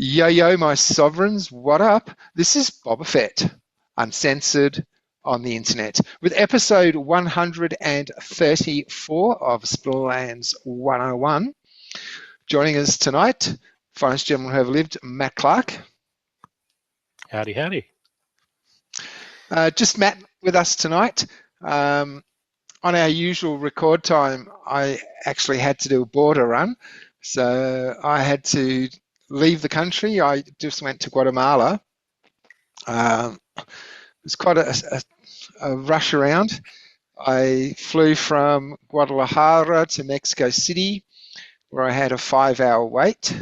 Yo, yo, my sovereigns, what up? This is Boba Fett, uncensored on the internet, with episode 134 of Splinterlands 101. Joining us tonight, finest gentleman who ever lived, Matt Clark. Howdy, howdy. Just Matt with us tonight. On our usual record time, I actually had to do a border run, so I had to leave the country. I just went to Guatemala. It was quite a rush around. I flew from Guadalajara to Mexico City, where I had a 5-hour wait.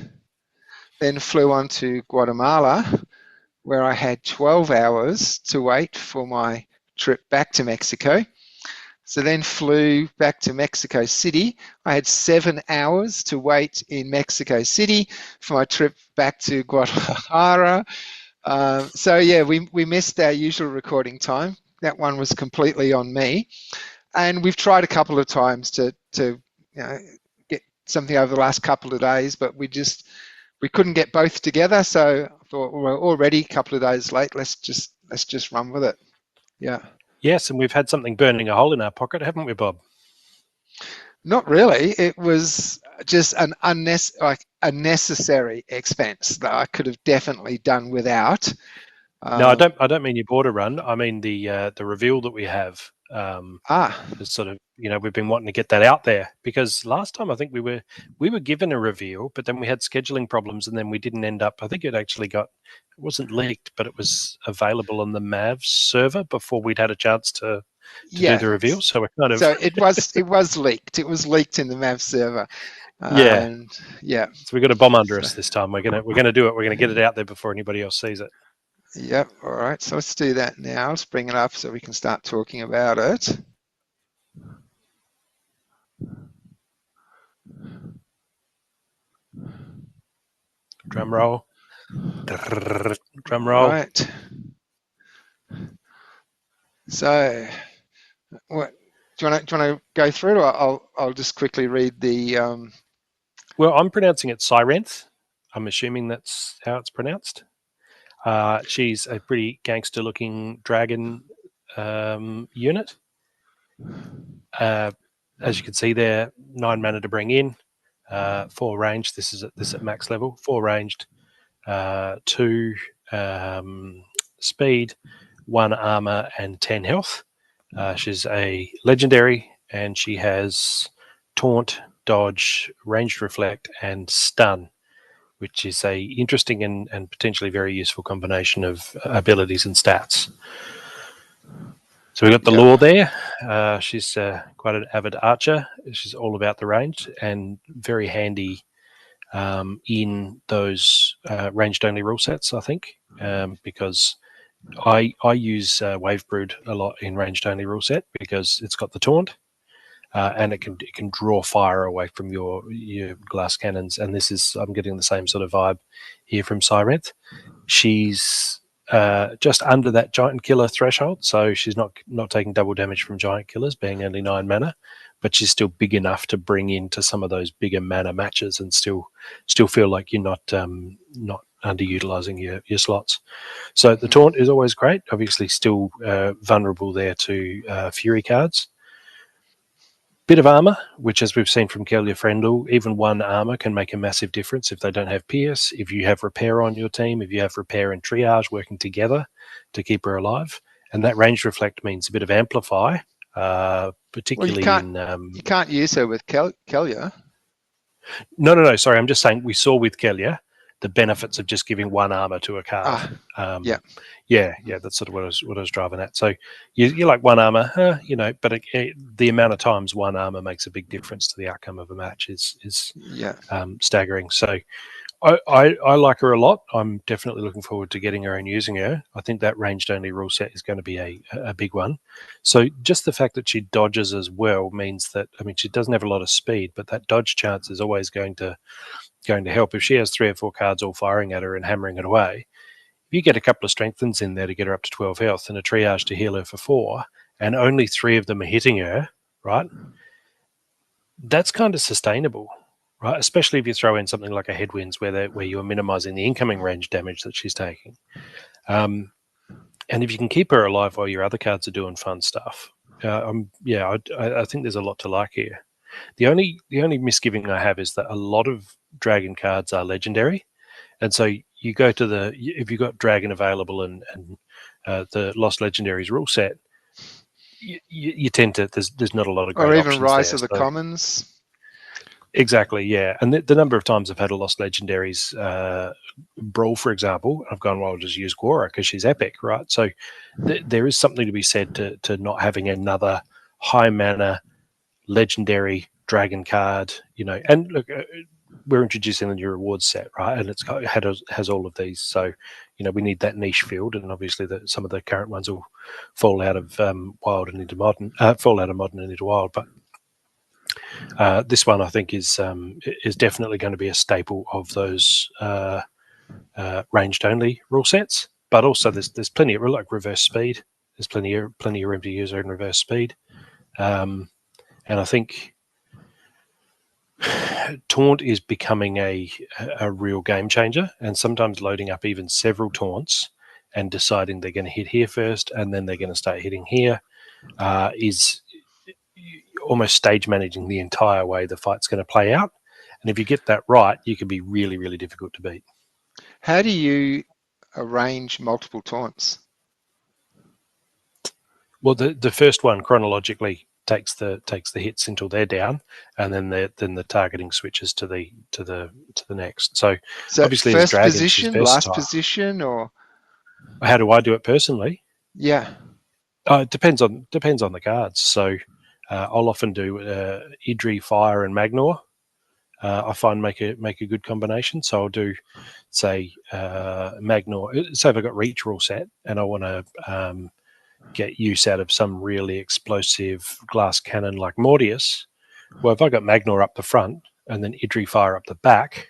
Then flew on to Guatemala, where I had 12 hours to wait for my trip back to Mexico. So then flew back to Mexico City. I had 7 hours to wait in Mexico City for my trip back to Guadalajara. So yeah, we missed our usual recording time. That one was completely on me. And we've tried a couple of times to get something over the last couple of days, but we couldn't get both together. So I thought, well, we're already a couple of days late. Let's just run with it. Yeah. Yes, and we've had something burning a hole in our pocket, haven't we, Bob? Not really. It was just an unnecessary expense that I could have definitely done without. No, I don't mean your border run. I mean the reveal that we have. Is sort of, we've been wanting to get that out there, because last time I think we were given a reveal, but then we had scheduling problems, and then we didn't end up. I think it wasn't leaked, but it was available on the Mav server before we'd had a chance to do the reveal. So we're kind of it was leaked. It was leaked in the Mav server. Yeah. Yeah. So we got a bomb under us this time. We're gonna do it. We're gonna get it out there before anybody else sees it. Yep. All right. So let's do that now. Let's bring it up so we can start talking about it. Drum roll. Drum roll. Right. So, what do you want to go through it, or I'll just quickly read the. Well, I'm pronouncing it Syrenth. I'm assuming that's how it's pronounced. She's a pretty gangster-looking dragon unit. As you can see there, 9 mana to bring in, 4 ranged. This is at max level. 4 ranged, 2 speed, 1 armor, and 10 health. She's a legendary, and she has taunt, dodge, ranged reflect, and stun, which is a interesting and potentially very useful combination of abilities and stats. So we've got the lore there. She's quite an avid archer. She's all about the range and very handy in those ranged-only rule sets, I think, because I use Wave Brood a lot in ranged-only rule set because it's got the taunt. And it can draw fire away from your glass cannons, and I'm getting the same sort of vibe here from Syrenth. She's just under that giant killer threshold, so she's not taking double damage from giant killers, being only 9 mana, but she's still big enough to bring into some of those bigger mana matches and still feel like you're not underutilizing your slots. So the taunt is always great. Obviously, still vulnerable there to Fury cards. Bit of armor, which, as we've seen from Kelia Frendel, even 1 armor can make a massive difference if they don't have Pierce, if you have Repair on your team, if you have Repair and Triage working together to keep her alive. And that range reflect means a bit of Amplify, particularly you can't use her with Kelia. No. Sorry, I'm just saying we saw with Kelia the benefits of just giving 1 armor to a card. Yeah, that's sort of what I was driving at. So you like 1 armor, but the amount of times 1 armor makes a big difference to the outcome of a match is staggering. So I like her a lot. I'm definitely looking forward to getting her and using her. I think that ranged only rule set is going to be a big one. So just the fact that she dodges as well means that, she doesn't have a lot of speed, but that dodge chance is always going to help. If she has 3 or 4 cards all firing at her and hammering it away, if you get a couple of strengthens in there to get her up to 12 health and a triage to heal her for 4, and only 3 of them are hitting her, right? That's kind of sustainable, right? Especially if you throw in something like a headwinds where you're minimizing the incoming range damage that she's taking. And if you can keep her alive while your other cards are doing fun stuff, I think there's a lot to like here. The only misgiving I have is that a lot of dragon cards are legendary, and so you go to if you've got dragon available and the Lost Legendaries rule set, you tend to there's not a lot of Or great even options Rise there. of the So Commons. exactly, yeah. And the number of times I've had a Lost Legendaries brawl, for example, I've gone, well, I'll just use Gora because she's epic, right? So there is something to be said to not having another high mana legendary dragon card, and look, we're introducing a new rewards set, right? And has all of these, so we need that niche field, and obviously some of the current ones will fall out of wild and into modern, fall out of modern and into wild, but this one I think is definitely going to be a staple of those ranged only rule sets. But also there's plenty of like reverse speed. There's plenty of room to use her in reverse speed, and I think taunt is becoming a real game changer. And sometimes loading up even several taunts and deciding they're going to hit here first and then they're going to start hitting here is almost stage managing the entire way the fight's going to play out. And if you get that right, you can be really, really difficult to beat. How do you arrange multiple taunts? Well, the first one chronologically takes the hits until they're down, and then the targeting switches to the next. So obviously, as First dragon, she's position, last versatile. position, or How do I do it personally? yeah? It depends on the cards. So I'll often do Idri, Fire, and Magnor. I find make a good combination. So I'll do, say, Magnor. Say if I've got Reach rule set and I want to get use out of some really explosive glass cannon like Mordius. Well, if I got Magnor up the front and then Idri Fire up the back,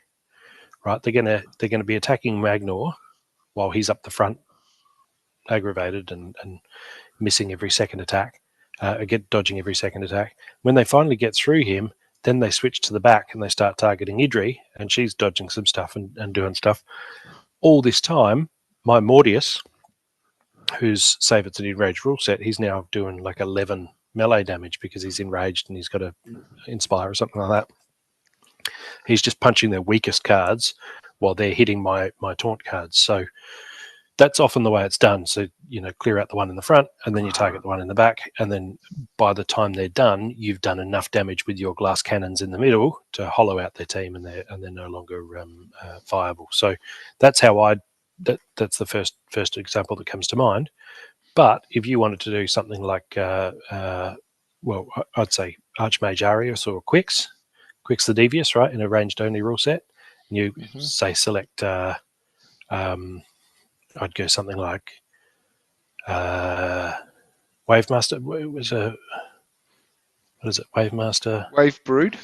right? They're gonna be attacking Magnor while he's up the front, aggravated and missing every second attack, dodging every second attack. When they finally get through him, then they switch to the back and they start targeting Idri, and she's dodging some stuff and doing stuff. All this time, my Mordius, who's say if it's an enraged rule set, he's now doing like 11 melee damage because he's enraged and he's got to inspire or something like that. He's just punching their weakest cards while they're hitting my taunt cards. So that's often the way it's done. So, clear out the one in the front and then you target the one in the back. And then by the time they're done, you've done enough damage with your glass cannons in the middle to hollow out their team, and they're no longer viable. So that's how that's the first example that comes to mind. But if you wanted to do something like, I'd say Archmage Arius or Quix the Devious, right, in a ranged only rule set, and you say select, I'd go something like Wavemaster. What is it? Wavemaster. Wave Brood.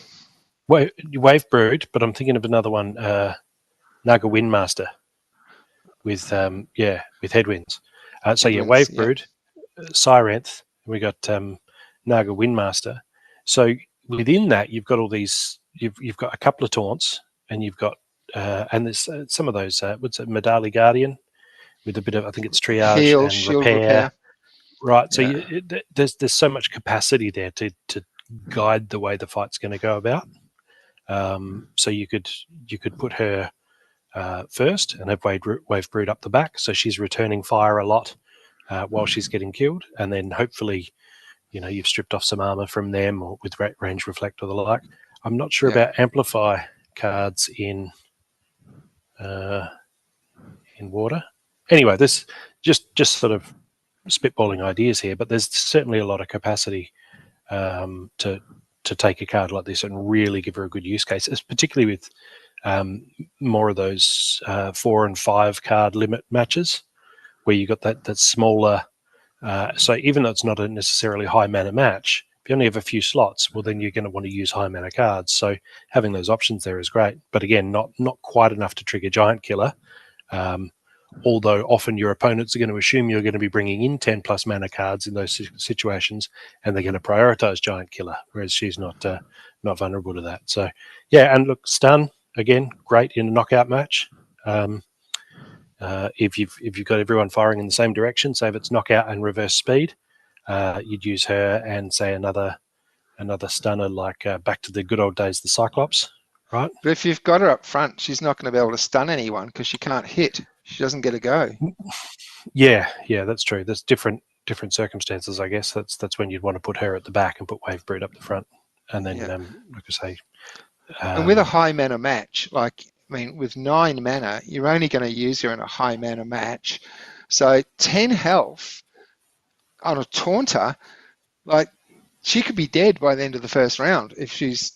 Wave Brood, but I'm thinking of another one, Naga Windmaster with headwinds. Wave Brood, Cyranth, we got Naga Windmaster. So within that, you've got all these. You've got a couple of taunts, and you've got and there's some of those. What's it? Medali Guardian with a bit of, I think it's triage Heal, and shield repair. Right. Yeah. So there's so much capacity there to guide the way the fight's going to go about. So you could put her first and have Wave Brood up the back, so she's returning fire a lot while she's getting killed, and then hopefully, you've stripped off some armor from them or with range reflect or the like. I'm not sure about amplify cards in water. Anyway, this just sort of spitballing ideas here, but there's certainly a lot of capacity to take a card like this and really give her a good use case, particularly with more of those 4 and 5 card limit matches where you got that smaller. So even though it's not a necessarily high mana match, if you only have a few slots, well, then you're going to want to use high mana cards. So having those options there is great, but again, not quite enough to trigger Giant Killer, although often your opponents are going to assume you're going to be bringing in 10 plus mana cards in those situations, and they're going to prioritize Giant Killer, whereas she's not vulnerable to that. So, yeah, and look, stun, again, great in a knockout match. If you've got everyone firing in the same direction, say if it's knockout and reverse speed, you'd use her and say another stunner like back to the good old days, the Cyclops, right? But if you've got her up front, she's not going to be able to stun anyone because she can't hit. She doesn't get a go. Yeah, that's true. There's different circumstances, I guess. That's when you'd want to put her at the back and put Wave Breed up the front, and then, like I say, and with a high mana match, like with 9 mana, you're only going to use her in a high mana match. So 10 health on a Taunter, like she could be dead by the end of the first round if she's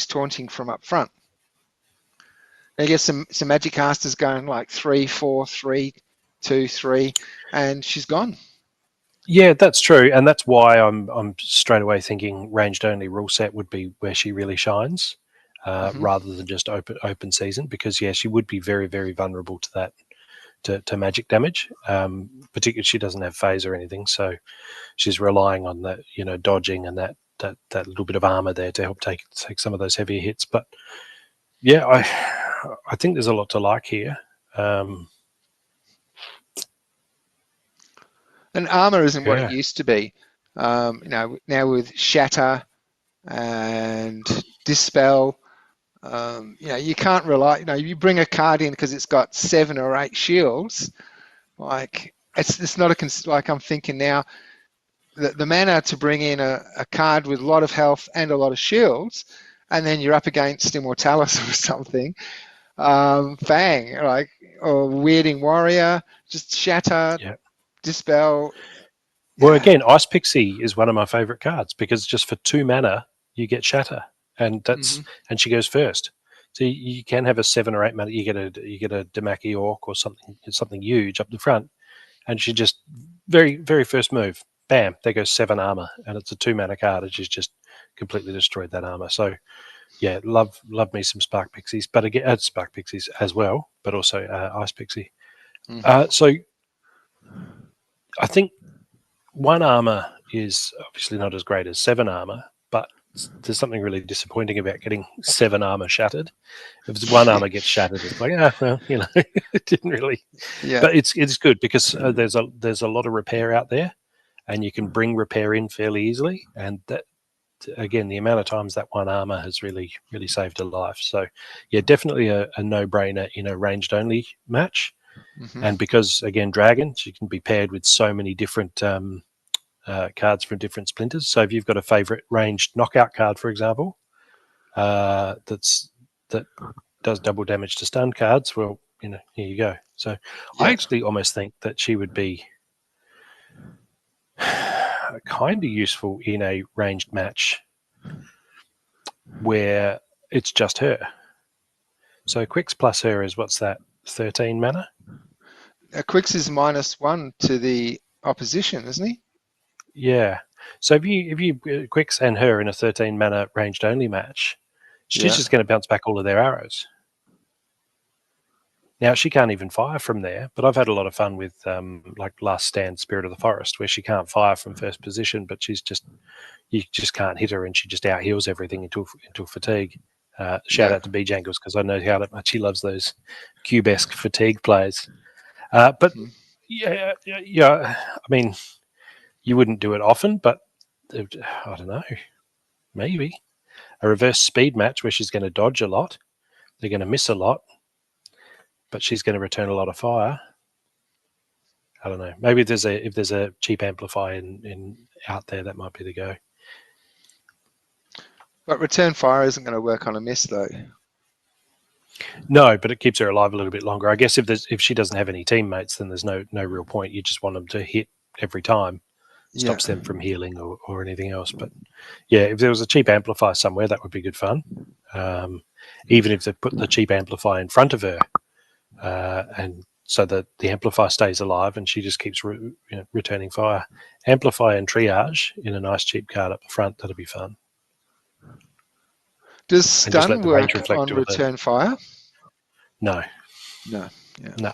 taunting from up front. I guess some magic casters going like 3, 4, 3, 2, 3, and she's gone. Yeah, that's true, and that's why I'm straight away thinking ranged only rule set would be where she really shines, rather than just open season, because she would be very, very vulnerable to that, to magic damage. Particularly, she doesn't have phase or anything, so she's relying on that, dodging and that little bit of armor there to help take some of those heavier hits. But yeah, I think there's a lot to like here. And armor isn't what it used to be. Now with Shatter and Dispel, you can't rely. You bring a card in because it's got 7 or 8 shields. Like it's not like I'm thinking now. The mana to bring in a card with a lot of health and a lot of shields, and then you're up against Immortalis or something. Fang, or Weirding Warrior, just Shatter. Yeah. Dispel. Well, again, Ice Pixie is one of my favorite cards because just for 2 mana you get Shatter, and and she goes first. So you can have a 7 or 8 mana. You get a Damaki Orc or something huge up the front, and she just very, very first move, bam, there goes 7 armor, and it's a 2 mana card, and she's just completely destroyed that armor. So yeah, love me some Spark Pixies, but again, Spark Pixies as well, but also Ice Pixie. So I think 1 armor is obviously not as great as 7 armor, but there's something really disappointing about getting 7 armor shattered. If it's 1 armor gets shattered, it's like, it didn't really. Yeah. But it's good because there's a lot of repair out there, and you can bring repair in fairly easily. And that, again, the amount of times that 1 armor has really, really saved a life. So yeah, definitely a no-brainer in a ranged only match. And because, again, Dragon, she can be paired with so many different cards from different splinters. So if you've got a favorite ranged knockout card, for example, that does double damage to stun cards, well, here you go. So I actually almost think that she would be kind of useful in a ranged match where it's just her. So Quicks plus her is, what's that, 13 mana? Quicks is -1 to the opposition, isn't he? Yeah. So if you Quicks and her in a 13 mana ranged only match, she's just going to bounce back all of their arrows. Now, she can't even fire from there, but I've had a lot of fun with like Last Stand, Spirit of the Forest, where she can't fire from first position, but you just can't hit her, and she just out heals everything into fatigue. Shout out to B Jangles, because I know how much he loves those Cube-esque fatigue plays. But yeah, I mean, you wouldn't do it often, but I don't know, maybe a reverse speed match where she's going to dodge a lot, they're going to miss a lot, but she's going to return a lot of fire. I don't know. Maybe if there's a cheap amplify in out there, that might be the go. But return fire isn't going to work on a miss, though. No, but it keeps her alive a little bit longer. I guess if she doesn't have any teammates, then there's no real point. You just want them to hit every time. Stops them from healing or anything else. But yeah, if there was a cheap amplify somewhere, that would be good fun. Even if they put the cheap amplify in front of her, and so that the amplify stays alive and she just keeps returning fire. Amplify and triage in a nice cheap card up the front, that'll be fun. Does stun work on return fire? No. No. Yeah. No.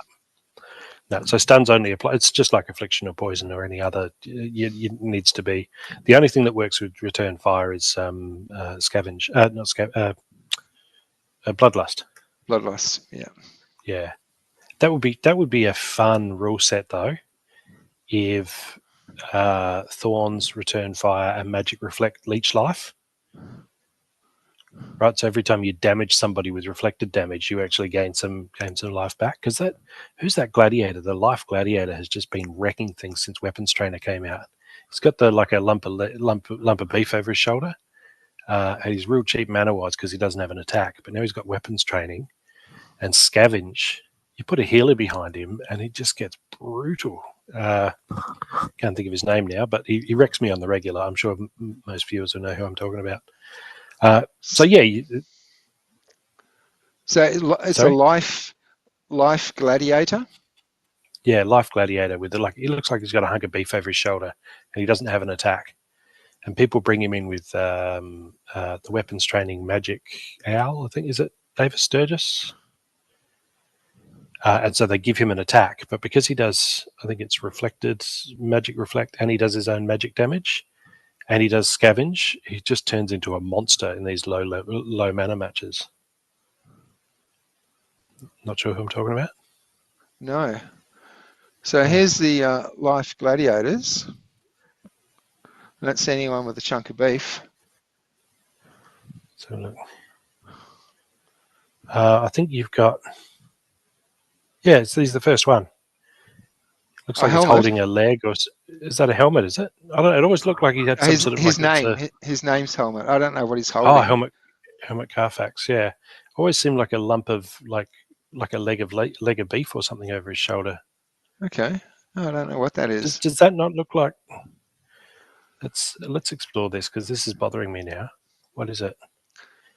No, so stuns only apply. It's just like affliction or poison or any other. It needs to be. The only thing that works with return fire is scavenge, not bloodlust. Bloodlust. Yeah. Yeah, that would be a fun rule set though. If thorns, return fire, and magic reflect leech life. Right, so every time you damage somebody with reflected damage, you actually gain some life back. Because who's that gladiator? The life gladiator has just been wrecking things since Weapons Trainer came out. He's got like a lump of beef over his shoulder, and he's real cheap mana wise because he doesn't have an attack. But now he's got weapons training and scavenge. You put a healer behind him, and he just gets brutal. Can't think of his name now, but he wrecks me on the regular. I'm sure most viewers will know who I'm talking about. So yeah. So it's Sorry? a life gladiator. Yeah, life gladiator with he looks like he's got a hunk of beef over his shoulder, and he doesn't have an attack. And people bring him in with the weapons training magic owl. I think is it Davis Sturgis, and so they give him an attack. But because he does, I think it's reflected magic reflect, and he does his own magic damage, and he does scavenge. He just turns into a monster in these low mana matches. Not sure who I'm talking about. No. So here's the life gladiators. I don't see anyone with a chunk of beef. So look, I think you've got. Yeah, he's the first one. Looks like he's helmet. holding a leg, or is that a helmet? Is it? I don't. It always looked like he had some sort of His like it's name. a His name's helmet. I don't know what he's holding. helmet Carfax. Yeah, always seemed like a lump of like a leg of beef or something over his shoulder. Okay, I don't know what that is. Does that not look like? Let's explore this because this is bothering me now. What is it?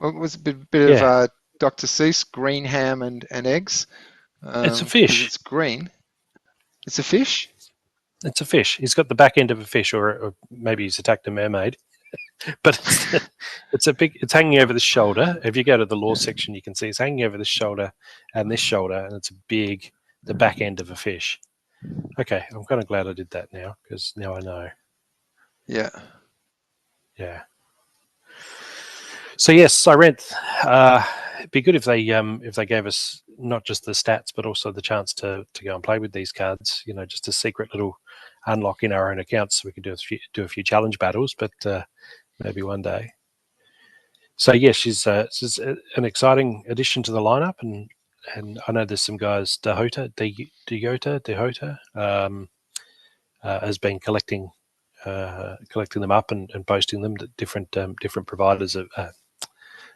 Well, it was a bit of Dr. Seuss, green ham and eggs. It's a Because fish. it's green. It's a fish? It's a fish. He's got the back end of a fish, or maybe he's attacked a mermaid. But it's hanging over the shoulder. If you go to the lore section, you can see it's hanging over the shoulder and this shoulder, and it's the back end of a fish. Okay, I'm kind of glad I did that now because now I know. Yeah. Yeah. So yes, Cyrenth. It'd be good if they gave us not just the stats but also the chance to go and play with these cards. You know, just a secret little unlock in our own accounts, so we could do a few challenge battles. But maybe one day. So yeah, she's an exciting addition to the lineup, and I know there's some guys. Dehota has been collecting them up and posting them that different providers of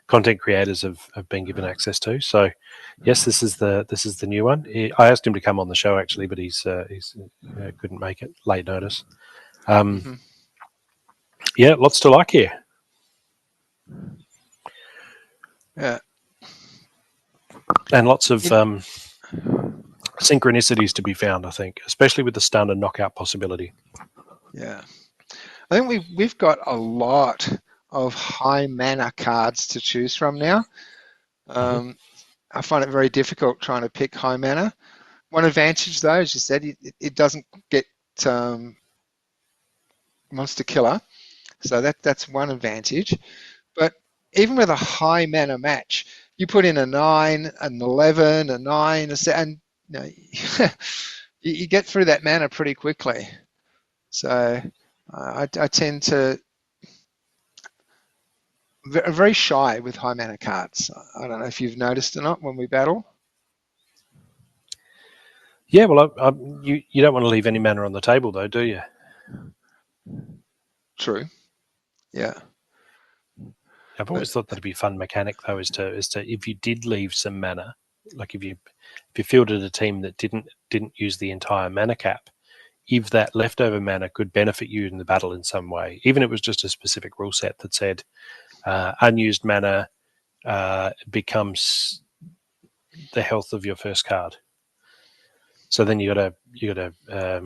content creators have been given access to. So yes, this is the new one. I asked him to come on the show actually, but he's couldn't make it, late notice. Yeah, lots to like here. Yeah. And lots of synchronicities to be found, I think, especially with the stun and knockout possibility. Yeah. I think we've got a lot of high mana cards to choose from now. I find it very difficult trying to pick high mana. One advantage, though, as you said, it doesn't get monster killer, so that's one advantage. But even with a high mana match, you put in a 9, an 11, a 9, a 7, and you get through that mana pretty quickly. So I tend to very shy with high mana cards. I don't know if you've noticed or not when we battle. Yeah, well, you don't want to leave any mana on the table, though, do you? True. Yeah. I've always thought that'd be a fun mechanic, though, is to if you did leave some mana, like if you fielded a team that didn't use the entire mana cap, if that leftover mana could benefit you in the battle in some way, even if it was just a specific rule set that said unused mana becomes the health of your first card. So then you got a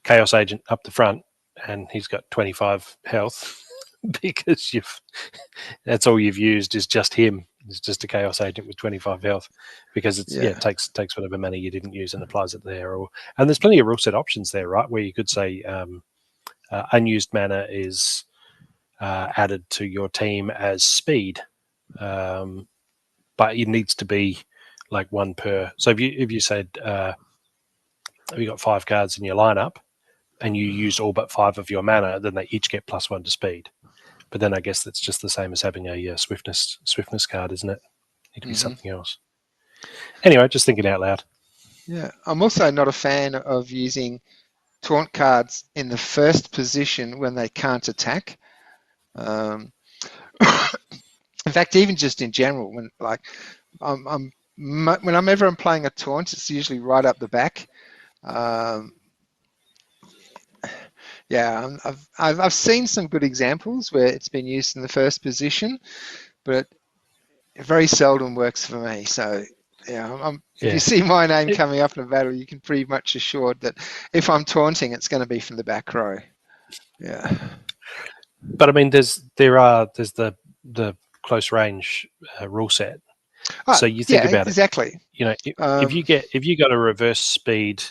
Chaos Agent up the front, and he's got 25 health. because that's all you've used is just him. It's just a Chaos Agent with 25 health, because it takes whatever money you didn't use and applies it there. And there's plenty of rule set options there, right? Where you could say unused mana is added to your team as speed, but it needs to be like one per. So if you said you got 5 cards in your lineup and you use all but 5 of your mana, then they each get +1 to speed. But then I guess that's just the same as having a swiftness card, isn't it? Need to be something else. Anyway, just thinking out loud. Yeah, I'm also not a fan of using taunt cards in the first position when they can't attack. In fact, even just in general, when whenever I'm playing a taunt, it's usually right up the back. Yeah, I've seen some good examples where it's been used in the first position, but it very seldom works for me. So yeah, if you see my name coming up in a battle, you can pretty much assured that if I'm taunting, it's going to be from the back row. Yeah. But I mean, there's the close range rule set. So you think about exactly. it. If you got a reverse speed,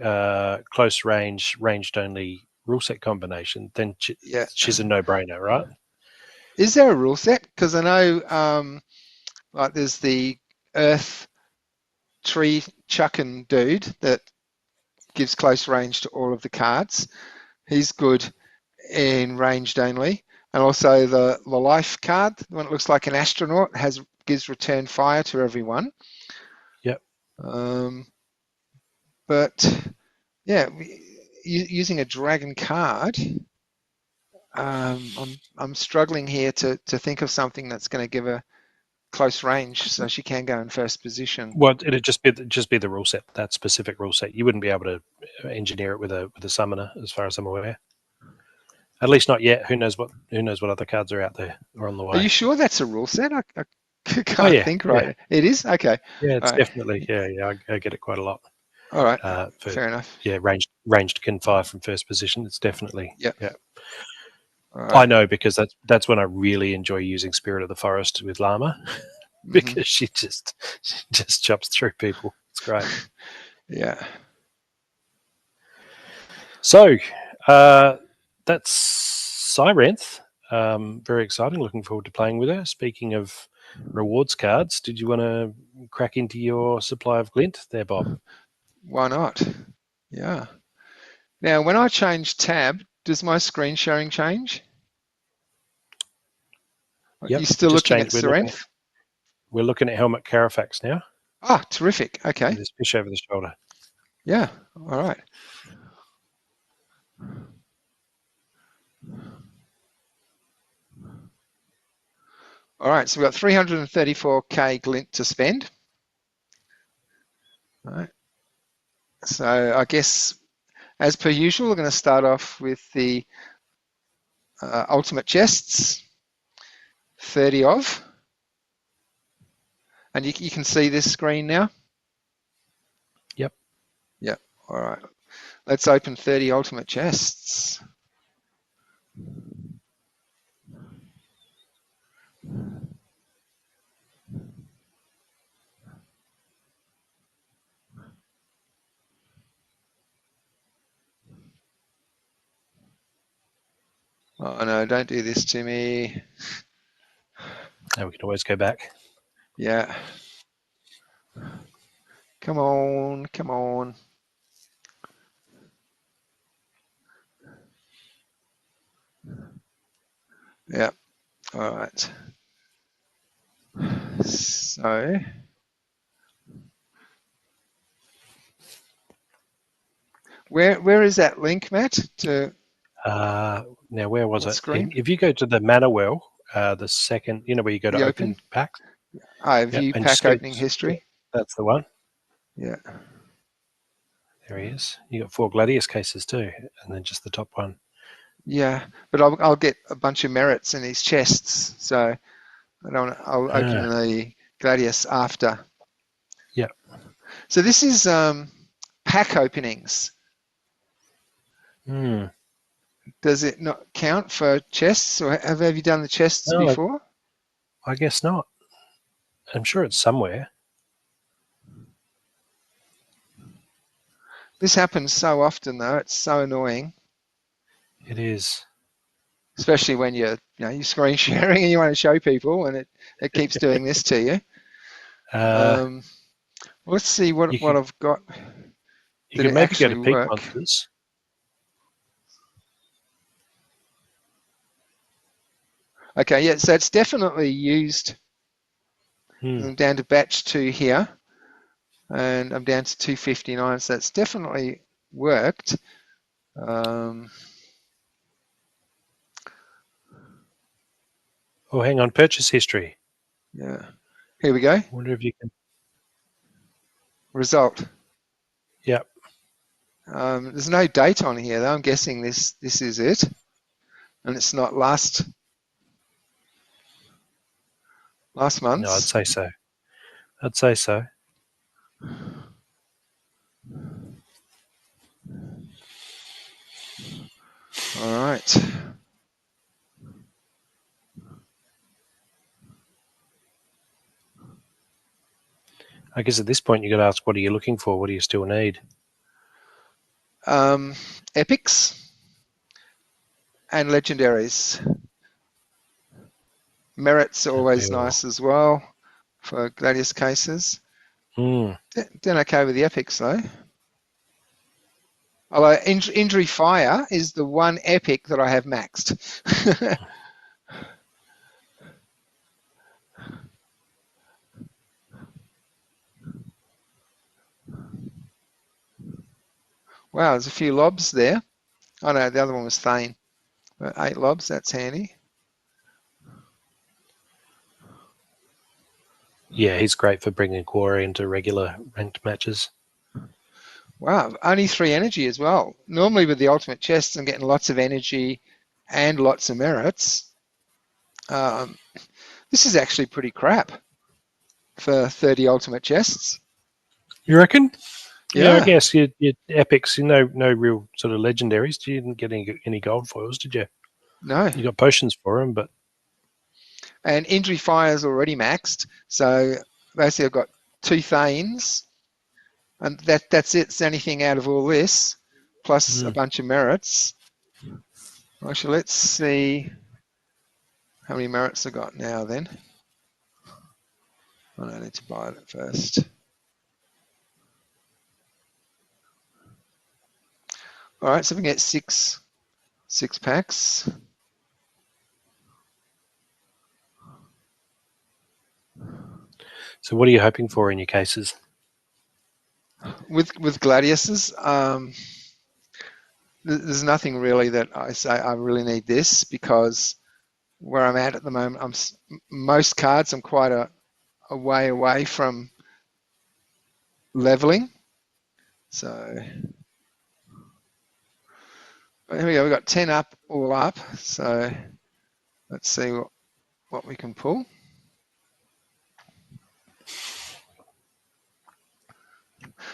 close range, ranged only rule set combination, then she's a no-brainer, right? Is there a rule set? Because I know, like, there's the Earth tree chucking dude that gives close range to all of the cards. He's good in ranged only. And also the life card, the one that looks like an astronaut, gives return fire to everyone. Yep. But yeah, using a dragon card, I'm struggling here to think of something that's going to give her close range so she can go in first position. Well, it'd just be the rule set, that specific rule set. You wouldn't be able to engineer it with a summoner, as far as I'm aware. At least not yet. Who knows what other cards are out there or on the way? Are you sure that's a rule set? I can't think right. Yeah. It is? Okay. Yeah, it's definitely. Yeah. I get it quite a lot. All right. Fair enough. Yeah, ranged kin fire from first position. It's definitely. Yeah. Right. I know, because that's when I really enjoy using Spirit of the Forest with Llama, because she just chops through people. It's great. Yeah. So that's Cyrenth. Very exciting. Looking forward to playing with her. Speaking of rewards cards, did you want to crack into your supply of glint there, Bob? Why not? Yeah. Now, when I change tab, does my screen sharing change? Yep, you're still looking at Cyrenth? We're looking at Helmet Carafax now. Ah, terrific. Okay. There's fish over the shoulder. Yeah. All right. All right. So we've got 334k glint to spend. All right. So I guess, as per usual, we're going to start off with the ultimate chests, 30 of. And you can see this screen now? Yep. Yep. All right. Let's open 30 ultimate chests. Oh no, don't do this to me. And we can always go back. Yeah. Come on, come on. Yeah. All right. So where is that link, Matt? To now, where was it? Screen? If you go to the Mana Well, the second, where you go to open packs. View pack opening history. That's the one. Yeah. There he is. You got 4 Gladius cases too, and then just the top one. Yeah, but I'll get a bunch of merits in these chests, so I'll open the Gladius after. Yeah. So this is pack openings. Does it not count for chests, or have you done the chests No, before? I guess not. I'm sure it's somewhere. This happens so often, though. It's so annoying, It is. especially when you're screen sharing and you want to show people, and it keeps doing this to you. Uh, Let's see you what could I've got. you Did could it maybe go to actually Peak work? Monsters. Okay, yeah, so it's definitely used. Hmm. I'm down to batch 2 here, and I'm down to 259, so it's definitely worked. Um, Oh, hang on. Purchase history. yeah, here we go. Wonder if you can. Result. Yep. There's no date on here, though. I'm guessing this is it, and it's not last No, I'd month's. say so. I'd say so. All right. I guess at this point you got to ask, what are you looking for? What do you still need? Um, Epics and legendaries. Merit's Okay. always Well. nice as well for Gladius Cases. Hmm. Done okay with the epics though. Although Injury Fire is the one epic that I have maxed. Wow, there's a few lobs there. Oh no, the other one was Thane. But 8 lobs, that's handy. Yeah, he's great for bringing Quarry into regular ranked matches. Wow, only 3 energy as well. Normally with the ultimate chests, I'm getting lots of energy and lots of merits. Um, this is actually pretty crap for 30 ultimate chests. You reckon? Yeah, I Yeah, guess you epics. No real sort of legendaries. You didn't get any gold foils, did you? no. You got potions for them, but And Injury Fire is already maxed. So basically I've got 2 Thanes, and that's it. It's anything out of all this, plus a bunch of merits. Actually, let's see how many merits I got now then. I need to buy it first. All right, so we can get six packs. so what are you hoping for in your cases? With Gladiuses, there's nothing really that I say I really need this, because where I'm at the moment, most cards I'm quite a way away from leveling. So here we go. We've got 10 up, all up. So let's see what we can pull.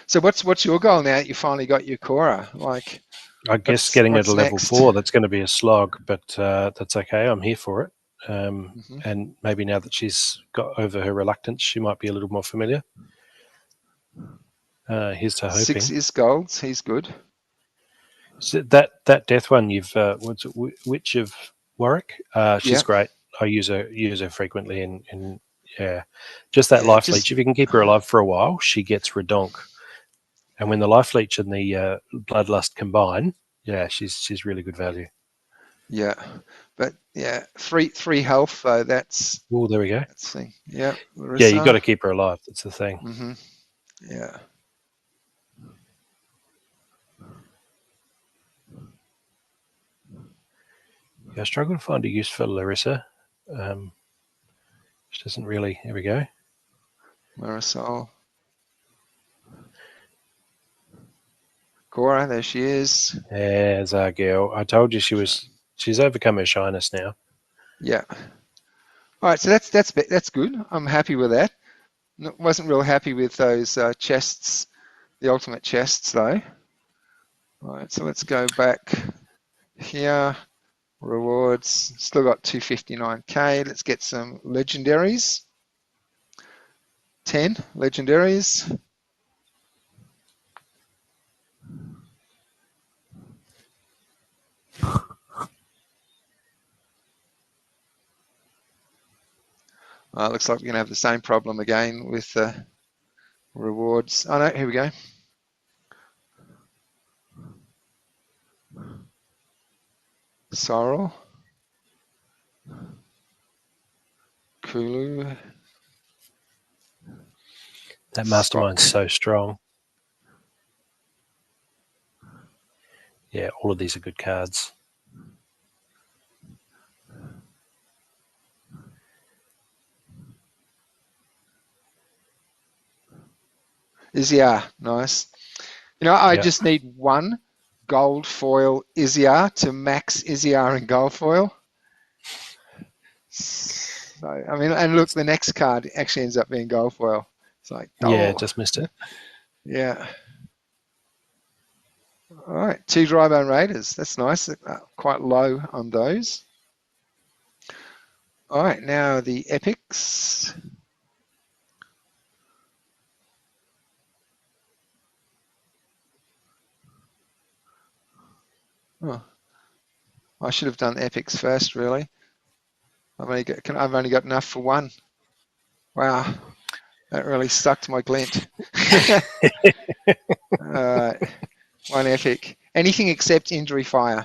So what's your goal now that you finally got your Cora? Like, I guess getting it to what's level next? 4, that's going to be a slog, but that's okay. I'm here for it. Mm-hmm. And maybe now that she's got over her reluctance, she might be a little more familiar. Here's to 6 hoping. is gold. He's good. So that death one, you've what's it, Witch of Warwick? She's Yeah, great. I use her frequently, and yeah, just that yeah. life leech. Just If you can keep her alive for a while, she gets redonk. And when the life leech and the bloodlust combine, yeah, she's really good value. yeah, but yeah, three health though. That's Oh, there we go. see. Yeah, Yeah, you got Larissa. to keep her alive. That's the thing. Mm-hmm. Yeah. Yeah, I struggle to find a use for Larissa. She doesn't really. Here we go. Marisol. Cora, there she is. There's our girl. I told you she's overcome her shyness now. Yeah. All right, so that's good. I'm happy with that. Wasn't real happy with those chests, the ultimate chests though. All right, so let's go back here. Rewards. Still got 259k. Let's get some legendaries. 10 legendaries. Looks like we're going to have the same problem again with the rewards. Oh no, here we go. Sorrel. Kulu. That mastermind's Skok. so strong. Yeah, all of these are good cards. Iziar, nice. You know, I Yeah. just need one gold foil Iziar to max Iziar in gold foil. So, I mean, and look, the next card actually ends up being gold foil. It's like, Yeah, oh, just missed it. yeah. All right, 2 Drybone Raiders. That's nice. Quite low on those. All right, now the epics. Oh, I should have done epics first, really. I've only got enough for one. Wow, that really sucked my glint. One epic. Anything except injury fire.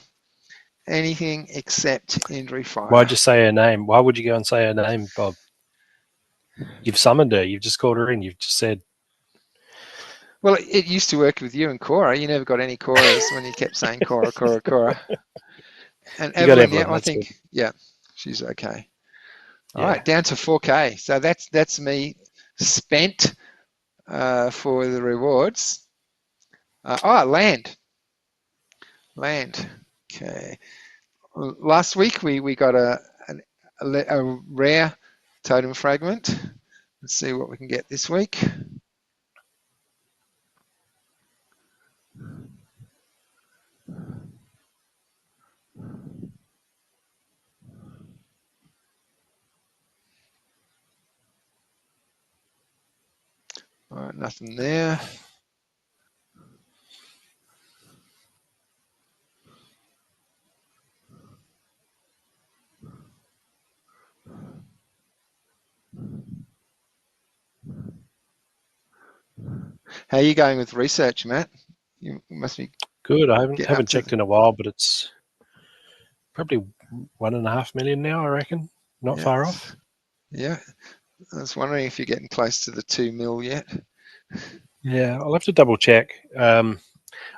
Anything except injury fire. Why'd you say her name? Why would you go and say her name, Bob? You've summoned her. You've just called her in. You've just said. Well, it used to work with you and Cora. You never got any Coras when you kept saying Cora, Cora, Cora. And You got Evelyn, yeah, Evelyn. I That's good. think, yeah, she's okay. All Yeah. right, down to 4K. So that's me spent for the rewards. Land. Okay. Last week we got a rare totem fragment. Let's see what we can get this week. All right, nothing there. How are you going with research, Matt? You must be Good. I getting up haven't to checked in a while, but it's probably 1.5 million now, I reckon. Not yeah, far off. yeah. I was wondering if you're getting close to the 2 mil yet. Yeah, I'll have to double check. I've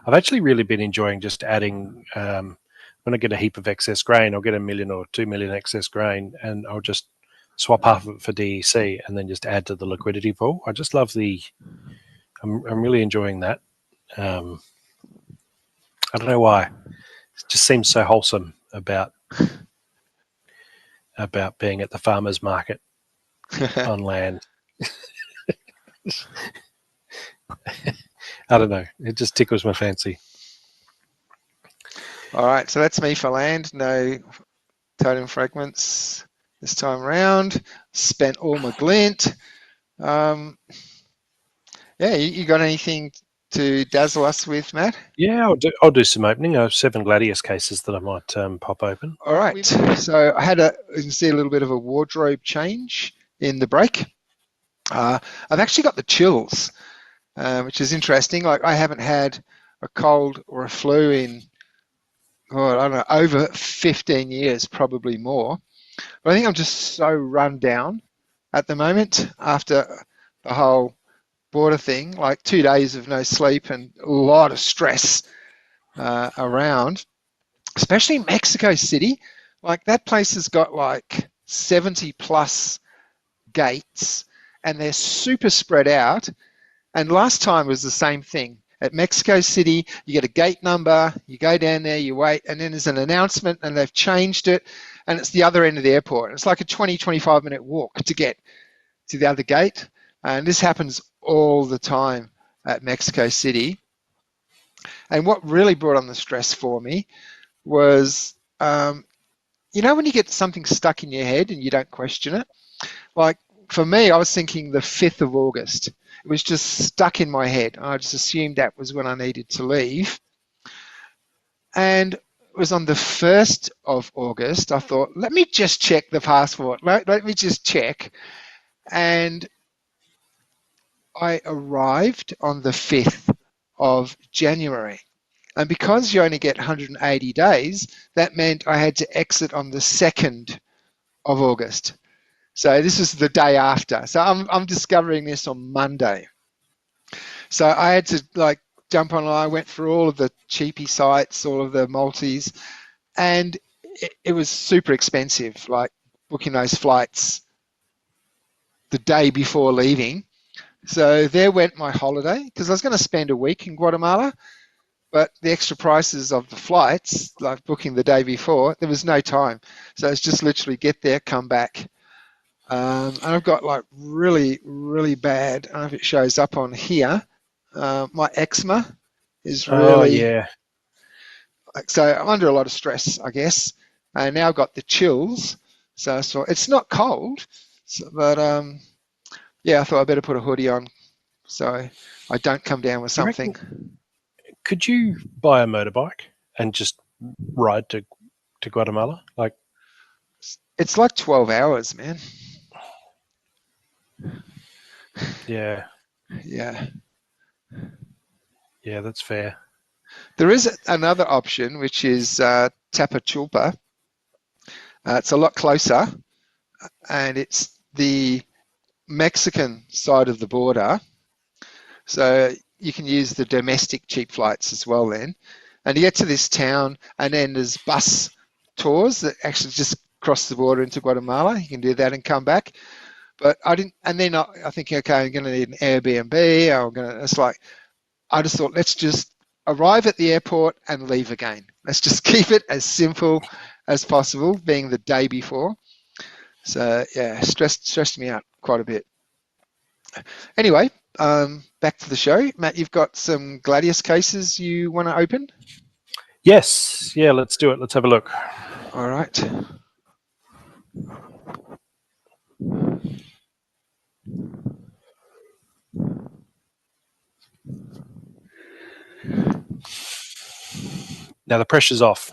actually really been enjoying just adding. When I get a heap of excess grain, I'll get 1 million or 2 million excess grain, and I'll just swap half of it for DEC, and then just add to the liquidity pool. I just love the. I'm really enjoying that. I don't know why. It just seems so wholesome about being at the farmers market on land. I don't know. It just tickles my fancy. All right, so that's me for land. No totem fragments this time around. Spent all my glint. Yeah, you got anything to dazzle us with, Matt? Yeah, I'll do some opening. I have 7 Gladius cases that I might pop open. All right, so I had you can see a little bit of a wardrobe change in the break. I've actually got the chills, which is interesting. Like I haven't had a cold or a flu in, I don't know, over 15 years, probably more. But I think I'm just so run down at the moment after the whole border thing, like 2 days of no sleep and a lot of stress around, especially Mexico City. Like that place has got like 70 plus gates and they're super spread out. And last time was the same thing. At Mexico City, you get a gate number, you go down there, you wait, and then there's an announcement and they've changed it and it's the other end of the airport. It's like a 20, 25-minute walk to get to the other gate. And this happens all the time at Mexico City. And what really brought on the stress for me was, you know, when you get something stuck in your head and you don't question it? Like for me, I was thinking the 5th of August. It was just stuck in my head. I just assumed that was when I needed to leave. And it was on the 1st of August. I thought, let me just check the passport. Let me just check. And I arrived on the 5th of January. And because you only get 180 days, that meant I had to exit on the 2nd of August. So this is the day after. So I'm discovering this on Monday. So I had to like jump on. I went through all of the cheapy sites, all of the multis, and it was super expensive. Like booking those flights the day before leaving. So there went my holiday because I was going to spend a week in Guatemala, but the extra prices of the flights, like booking the day before, there was no time. So it's just literally get there, come back. And I've got like really, really bad, I don't know if it shows up on here, my eczema is Oh really, yeah. so I'm under a lot of stress, I guess. And now I've got the chills. So it's not cold, but yeah, I thought I better put a hoodie on so I don't come down with Do you reckon something. could you buy a motorbike and just ride to Guatemala? Like, It's like 12 hours, man. yeah, Yeah. yeah, that's fair. There is another option, which is Tapachulpa. It's a lot closer, and it's the Mexican side of the border. So you can use the domestic cheap flights as well then. And you get to this town, and then there's bus tours that actually just cross the border into Guatemala. You can do that and come back. But I didn't, and then I think, okay, I'm going to need an Airbnb. I'm going to, it's like, I just thought, let's just arrive at the airport and leave again. Let's just keep it as simple as possible, being the day before. So yeah, stressed me out quite a bit. Anyway, back to the show. Matt, you've got some Gladius cases you want to open? Yes, yeah, let's do it. Let's have a look. All right. Now the pressure's off.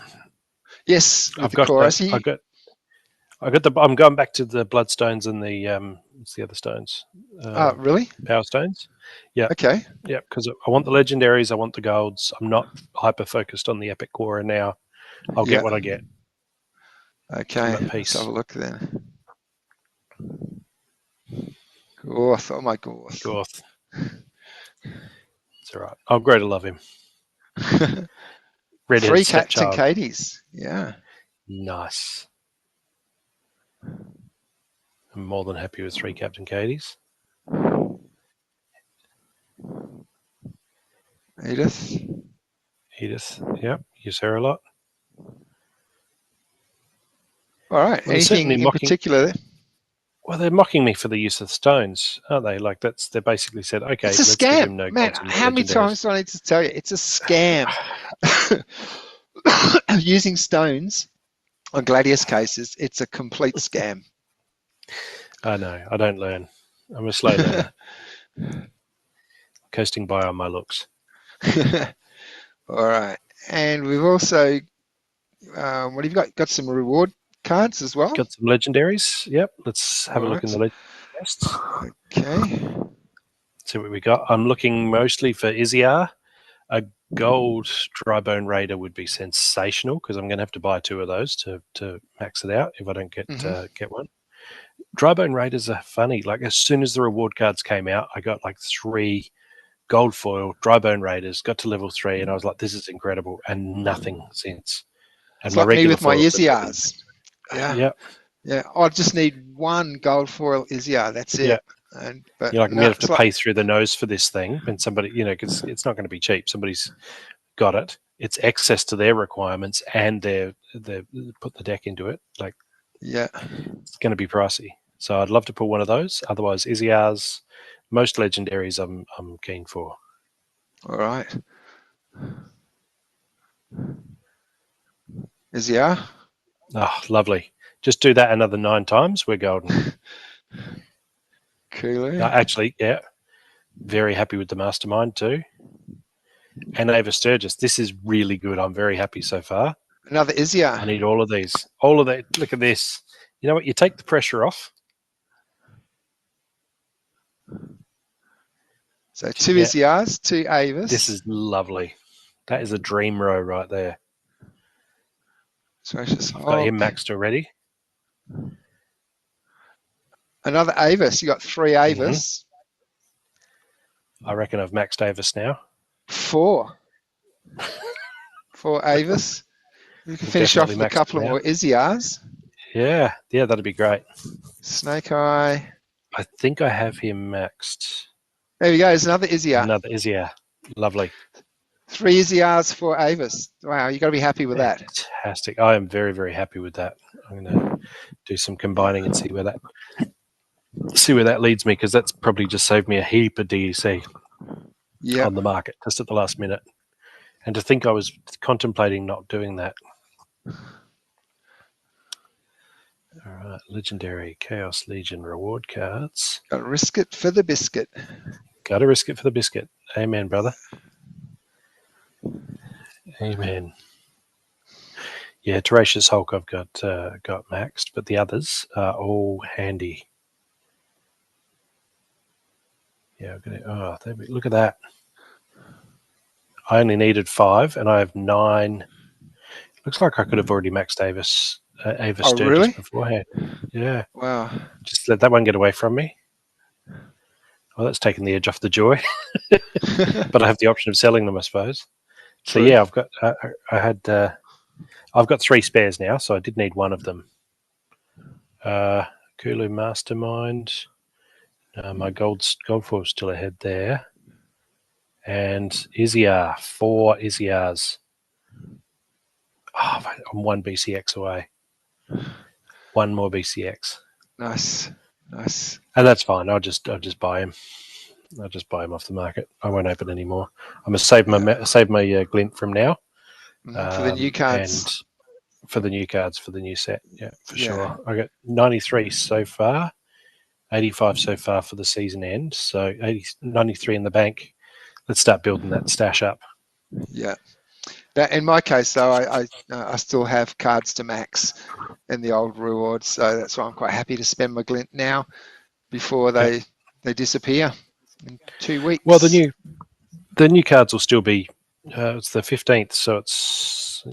Yes, with I've the got the chorus. I got the. I'm going back to the bloodstones and the what's the other stones? Oh, really? Power stones. Yeah, Okay. yeah. Because I want the legendaries. I want the golds. I'm not hyper focused on the epic core, and now I'll get Yeah. what I get. I'm Okay. at Let's have a peace. look then. Gorth. Oh my Gorth. Gorth. It's all right. I'll grow to love him. Redhead Three cats and stepchild. Katie's. Yeah. Nice. I'm more than happy with 3 Captain Katie's. Edith. Edith. Yep. Use her a lot. All right. Well, they're certainly Anything in mocking. particular? Well, they're mocking me for the use of stones, aren't they? Like they basically said, okay, It's a let's give scam, him no man. golds and no How many legendaries. times do I need to tell you? It's a scam. Using stones on Gladius cases, it's a complete scam. I know. I don't learn. I'm a slow learner, coasting by on my looks. All right. And we've also, what have you got? Got some reward cards as well. Got some legendaries. Yep. Let's have All a look in the right. legendary chests. Okay. See what we got. I'm looking mostly for Iziar. A gold dry bone raider would be sensational because I'm going to have to buy 2 of those to max it out if I don't Mm-hmm. get one. Dry bone raiders are funny. Like as soon as the reward cards came out, I got like 3 gold foil dry bone raiders. Got to level 3, and I was like, "This is incredible," and nothing since. And It's my like me regular with my foils have been, Iziars. Yeah. yeah, Yeah. I just need one gold foil Iziar. That's yeah. it. And but You're like, I'm going no, to have to it's like pay through the nose for this thing, and somebody, because it's not going to be cheap. Somebody's got it. It's access to their requirements, and they put the deck into it. Like yeah. it's going to be pricey. So I'd love to pull one of those. Otherwise, Iziar's most legendaries I'm keen for. All right. As you are. Oh, lovely. Just do that another 9 times. We're golden. Cool. Actually, yeah, very happy with the mastermind too. And Ava Sturgis. This is really good. I'm very happy so far. Another Izzyar. I need all of these. All of that. Look at this. You know what? You take the pressure off. So 2 Izzyars, 2 Avas. This is lovely. That is a dream row right there. I've got him maxed already. Another Avis. You got 3 Avis. I reckon I've maxed Avis now. 4. 4 Avis. You can finish off with a couple more Izzyars. Yeah, that'd be great. Snake Eye. I think I have him maxed. There we go. There's another Izzyar. Another Izzyar. Lovely. 3 Izzyars, 4 Avis. Wow, you got to be happy with that. Fantastic. I am very, very happy with that. I'm going to do some combining and see where that leads me, because that's probably just saved me a heap of DEC on the market just at the last minute. And to think I was contemplating not doing that. All right, Legendary Chaos Legion reward cards. Got to risk it for the biscuit. Got to risk it for the biscuit. Amen, brother. Amen. Yeah, Tenacious Hulk I've got maxed, but the others are all handy. Yeah, look at that. I only needed 5, and I have 9. Looks like I could have already maxed Ava Sturgis really? beforehand. Yeah. Wow. Just let that one get away from me. Well, that's taken the edge off the joy. But I have the option of selling them, I suppose. So yeah, I've got I've got 3 spares now, so I did need one of them. Kulu Mastermind. My gold foil's still ahead there. And Izzyar, 4 Izzyars. Oh, I'm 1 BCX away. 1 more BCX. Nice. And that's fine. I'll just buy him. I'll just buy him off the market. I won't open any more. I'm gonna save my glint from now. For the new cards. And for the new cards for the new set. Yeah, for sure. I got 93 so far, 85 so far for the season end. So 93 in the bank. Let's start building that stash up. Yeah. In my case, though, I still have cards to max in the old rewards, so that's why I'm quite happy to spend my glint now before they disappear in 2 weeks. Well, the new cards will still be. It's the 15th, so it's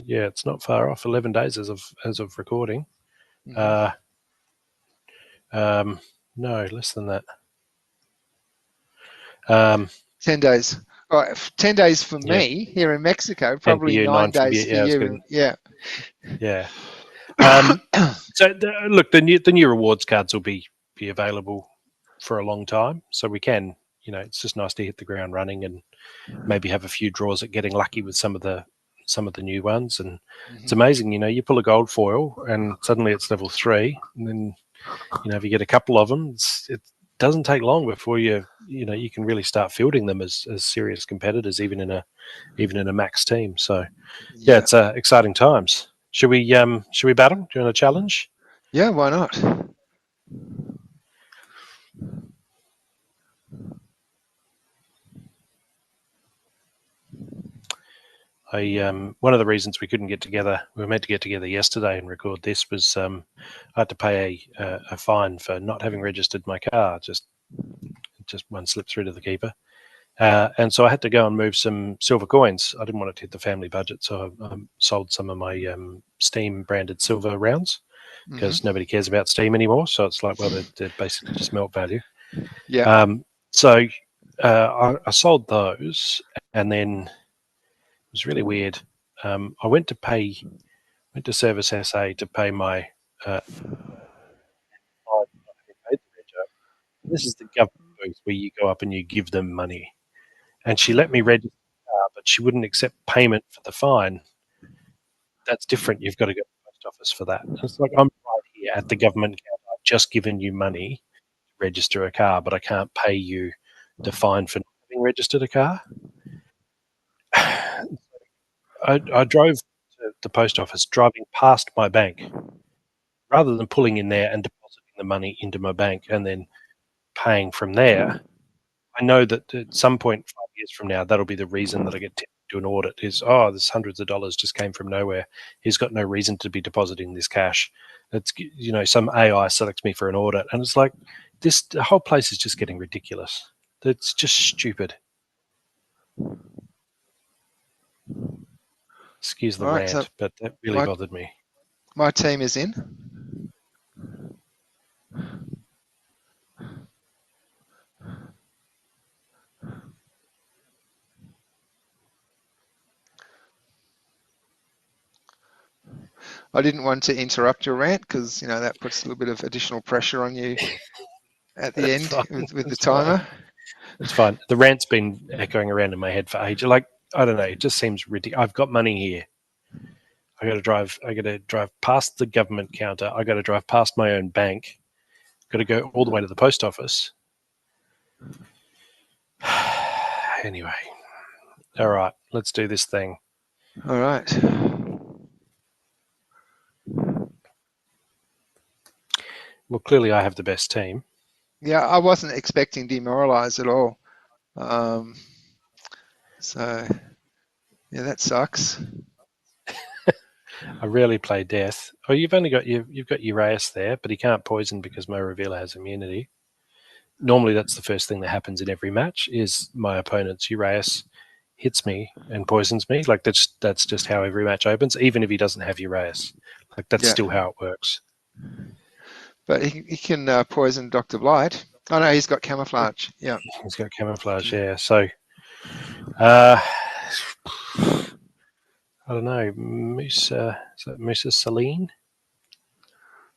not far off. 11 days as of recording. No, less than that. 10 days. 10 days for me here in Mexico, probably 9 days for you. Yeah. So look, the new rewards cards will be available for a long time, so we can, it's just nice to hit the ground running and maybe have a few draws at getting lucky with some of the new ones. And it's amazing, you pull a gold foil and suddenly it's level 3, and then if you get a couple of them, it doesn't take long before you can really start fielding them as serious competitors, even in a max team. So yeah, it's exciting times. Should we battle? Do you want a challenge? Yeah, why not? One of the reasons we couldn't get together, we were meant to get together yesterday and record this, was I had to pay a fine for not having registered my car. Just one slip through to the keeper. And so I had to go and move some silver coins. I didn't want it to hit the family budget, so I sold some of my Steam branded silver rounds, because nobody cares about Steam anymore. So it's like, well, they're basically just melt value. Yeah. So I sold those, and then it was really weird. I went to Service SA to pay my. This is the government booth where you go up and you give them money. And she let me register the car, but she wouldn't accept payment for the fine. That's different. You've got to go to the post office for that. And it's like, I'm right here at the government account. I've just given you money to register a car, but I can't pay you the fine for not having registered a car. I drove to the post office, driving past my bank, rather than pulling in there and depositing the money into my bank and then paying from there. I know that at some point 5 years from now, that'll be the reason that I get tipped to an audit is, oh, this hundreds of dollars just came from nowhere. He's got no reason to be depositing this cash. It's, some AI selects me for an audit. And it's like, the whole place is just getting ridiculous. It's just stupid. Excuse the All right, so rant, but that really my bothered me. my team is in. I didn't want to interrupt your rant because that puts a little bit of additional pressure on you at the That's end fine. with the That's fine. timer. It's fine. The rant's been echoing around in my head for ages. Like, I don't know. It just seems ridiculous. I've got money here. I got to drive. I got to drive past the government counter. I got to drive past my own bank. Got to go all the way to the post office. Anyway, all right. Let's do this thing. All right. Well, clearly I have the best team. Yeah, I wasn't expecting demoralize at all. So yeah, that sucks. I rarely play death. Oh, you've got Uraeus there, but he can't poison because my revealer has immunity. Normally, that's the first thing that happens in every match: is my opponent's Uraeus hits me and poisons me. Like that's just how every match opens, even if he doesn't have Uraeus. Like that's Yeah, still how it works. but he can poison Dr. Blight. Oh no, he's got camouflage. Yeah. He's got camouflage, yeah. So, I don't know. Musa, is that Musa Saline?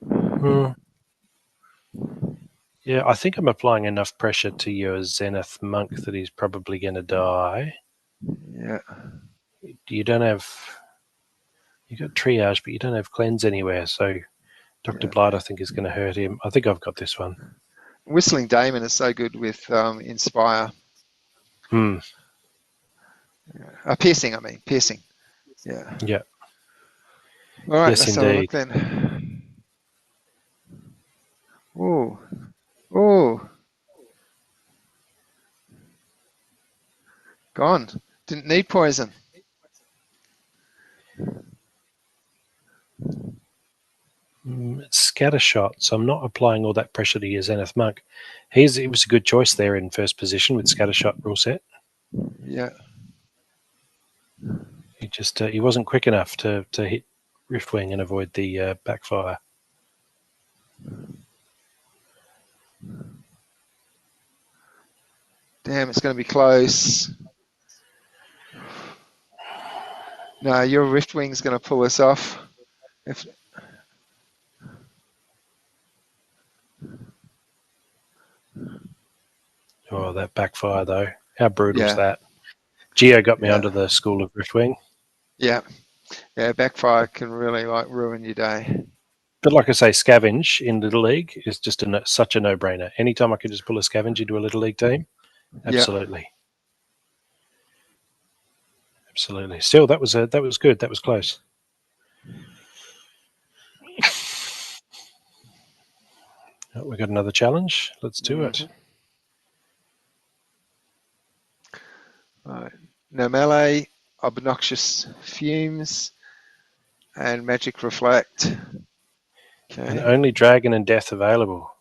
Hmm. Yeah, I think I'm applying enough pressure to your Zenith monk that he's probably going to die. Yeah. You don't have. You got triage, but you don't have cleanse anywhere. So Dr. Yeah. Blight, I think, is going to hurt him. I think I've got this one. Whistling Damon is so good with Inspire. Hmm. Piercing, I mean. Piercing. Yeah. Yeah. All right, Yes, let's have a indeed. look then. Ooh. Ooh. Gone. Didn't need poison. It's scattershot, so I'm not applying all that pressure to your Zenith monk. It was a good choice there in first position with scattershot rule set. Yeah. He wasn't quick enough to hit Riftwing and avoid the backfire. Damn, it's going to be close. No, your Riftwing's going to pull us off. Oh, that backfire though! How brutal's Yeah. that? Geo got me Yeah. onto the School of Riftwing. Yeah. Yeah, backfire can really ruin your day. But like I say, scavenge in Little League is just such a no-brainer. Anytime I can just pull a scavenge into a Little League team, Yeah. absolutely, absolutely. Still, that was good. That was close. Oh, we got another challenge. Let's do it. Right. No melee, obnoxious fumes, and magic reflect. And Okay. only dragon and death available.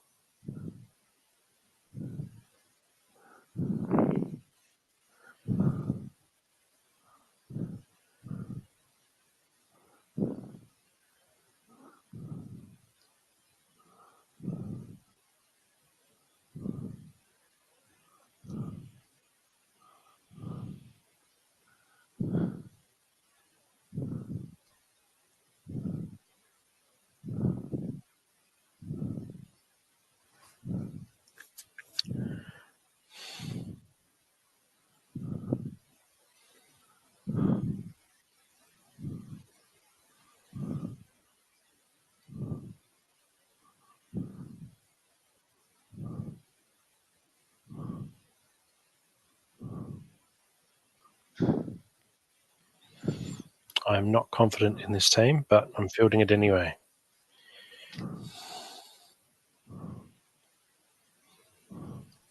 I'm not confident in this team, but I'm fielding it anyway.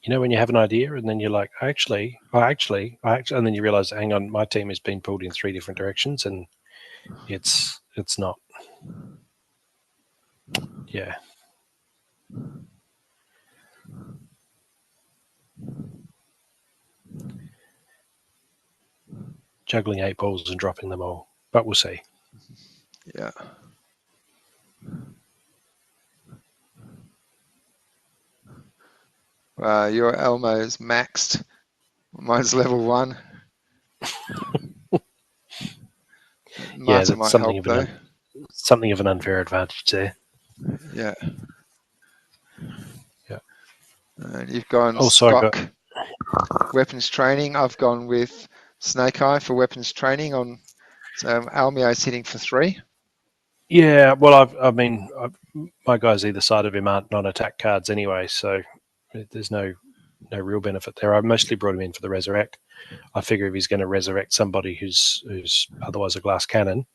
You know when you have an idea and then you're like, actually, and then you realise, hang on, my team has been pulled in 3 different directions, and it's not. Yeah. Juggling 8 balls and dropping them all, but we'll see. Yeah. Your Elmo is maxed. Mine's level 1. Yeah, Marta that's might help though. something of an unfair advantage there. Yeah. Yeah. And you've gone Also, Spock weapons training. I've gone with Snake Eye for weapons training on. So Almio's hitting for 3. Yeah, well, my guys either side of him aren't non-attack cards anyway, so there's no real benefit there. I mostly brought him in for the resurrect. I figure if he's going to resurrect somebody who's otherwise a glass cannon,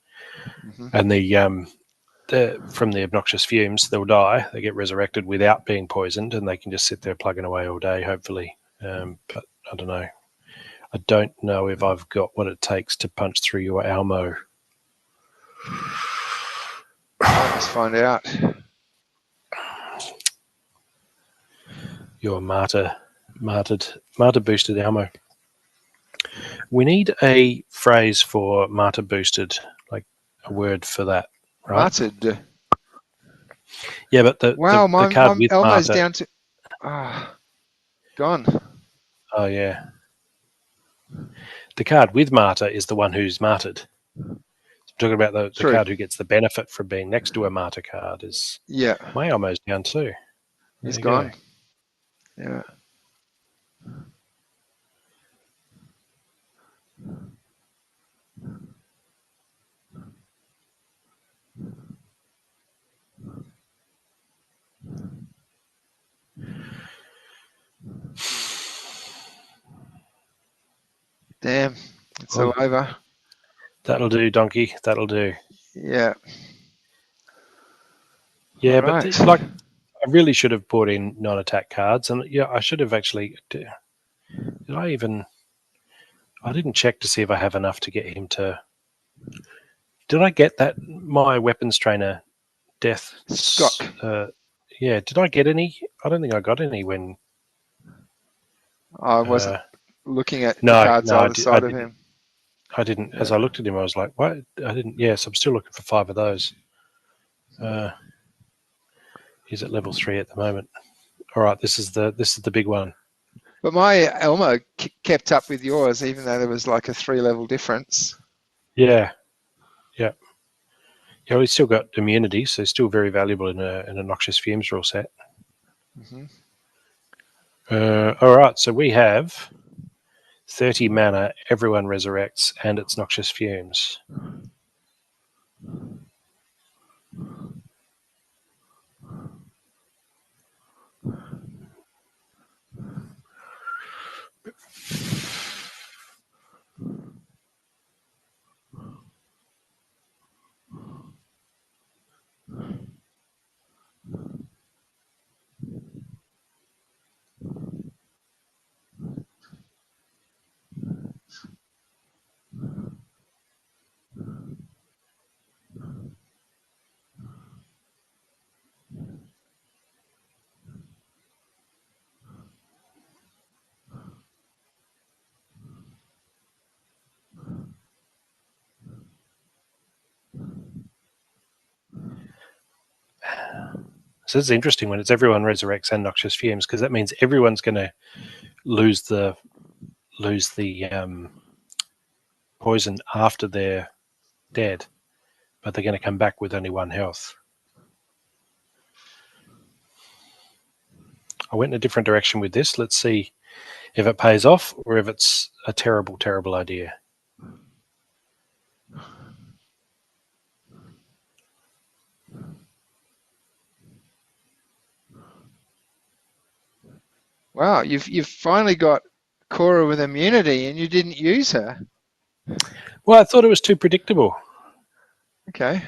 and from the obnoxious fumes, they'll die. They get resurrected without being poisoned, and they can just sit there plugging away all day, hopefully. But I don't know. I don't know if I've got what it takes to punch through your Almo. Let's find out. Your Marta boosted Almo. We need a phrase for Marta boosted, like a word for that, right? Marted. Yeah, but the card with Elmo's Marta. down to gone. Oh yeah. The card with Marta is the one who's martyred. I'm talking about the card who gets the benefit from being next to a Marta card. Is my Elmo's down too. He's gone. Yeah. Damn, it's all over. That'll do, Donkey. That'll do. Yeah. Yeah, but I really should have brought in non-attack cards, and yeah, I should have actually. Did I even? I didn't check to see if I have enough to get him to. Did I get that my weapons trainer death? Scott. Yeah. Did I get any? I don't think I got any when. I wasn't looking at the cards either side of him. I didn't. As I looked at him, I was like, "What?" I didn't. Yes, I'm still looking for 5 of those. He's at level 3 at the moment. All right, this is the big one. But my Elmo kept up with yours, even though there was like a 3-level difference. Yeah. Yeah. Yeah, he's still got immunity, so he's still very valuable in a Noxious Fumes rule set. All right, so we have 30 mana, everyone resurrects, and it's Noxious Fumes. So this is interesting when it's everyone resurrects and Noxious Fumes, because that means everyone's going to lose the poison after they're dead, but they're going to come back with only 1 health. I went in a different direction with this. Let's see if it pays off or if it's a terrible, terrible idea. Wow, you've finally got Cora with immunity, and you didn't use her. Well, I thought it was too predictable. Okay.